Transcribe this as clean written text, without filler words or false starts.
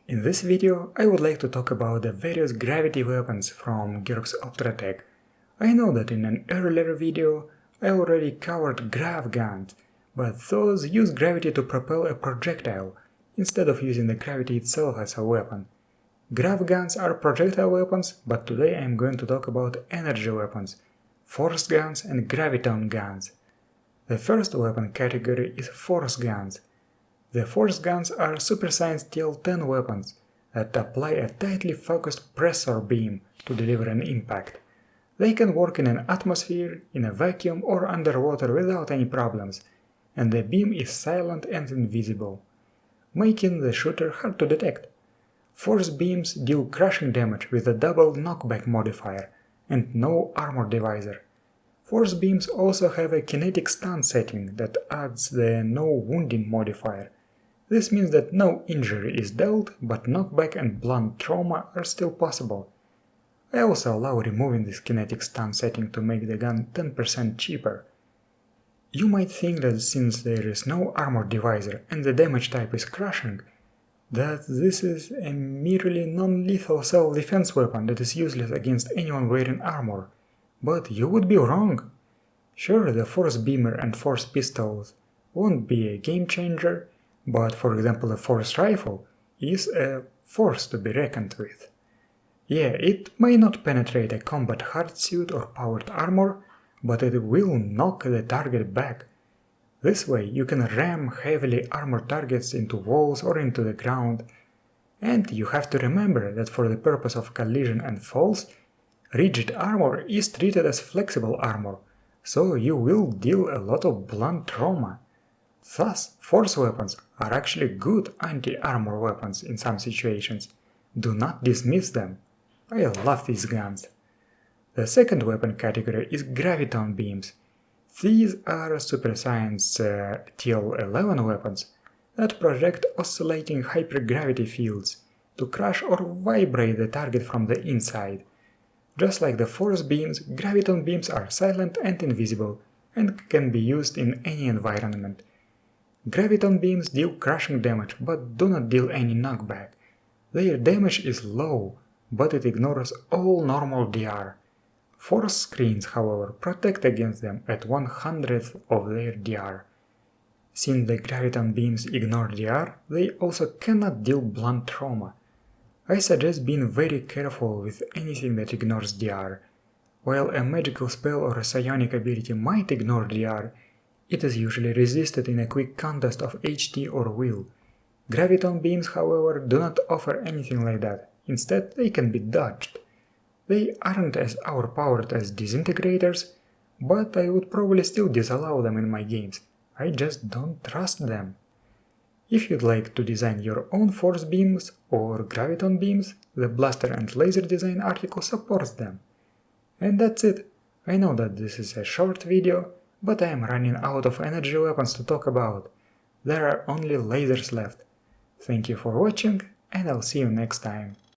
In this video, I would like to talk about the various gravity weapons from GURPS Ultra-Tech. I know that in an earlier video I already covered grav guns, but those use gravity to propel a projectile, instead of using the gravity itself as a weapon. Grav guns are projectile weapons, but today I am going to talk about energy weapons, force guns and graviton guns. The first weapon category is force guns. The force guns are supersized TL-10 weapons that apply a tightly focused pressor beam to deliver an impact. They can work in an atmosphere, in a vacuum or underwater without any problems, and the beam is silent and invisible, making the shooter hard to detect. Force beams deal crushing damage with a double knockback modifier and no armor divisor. Force beams also have a kinetic stun setting that adds the no wounding modifier. This means that no injury is dealt, but knockback and blunt trauma are still possible. I also allow removing this kinetic stun setting to make the gun 10% cheaper. You might think that since there is no armor divisor and the damage type is crushing, that this is a merely non-lethal self-defense weapon that is useless against anyone wearing armor. But you would be wrong. Sure, the force beamer and force pistols won't be a game changer, but for example a force rifle is a force to be reckoned with. Yeah, it may not penetrate a combat hardsuit or powered armor, but it will knock the target back. This way you can ram heavily armored targets into walls or into the ground. And you have to remember that for the purpose of collision and falls, rigid armor is treated as flexible armor, so you will deal a lot of blunt trauma. Thus, force weapons are actually good anti-armor weapons in some situations. Do not dismiss them. I love these guns. The second weapon category is graviton beams. These are super science TL-11 weapons that project oscillating hypergravity fields to crush or vibrate the target from the inside. Just like the force beams, graviton beams are silent and invisible and can be used in any environment. Graviton beams deal crushing damage, but do not deal any knockback. Their damage is low, but it ignores all normal DR. Force screens, however, protect against them at 1/100th of their DR. Since the graviton beams ignore DR, they also cannot deal blunt trauma. I suggest being very careful with anything that ignores DR. While a magical spell or a psionic ability might ignore DR, it is usually resisted in a quick contest of HT or will. Graviton beams, however, do not offer anything like that. Instead, they can be dodged. They aren't as overpowered as disintegrators, but I would probably still disallow them in my games. I just don't trust them. If you'd like to design your own force beams or graviton beams, the blaster and laser design article supports them. And that's it. I know that this is a short video, but I am running out of energy weapons to talk about. There are only lasers left. Thank you for watching, and I'll see you next time.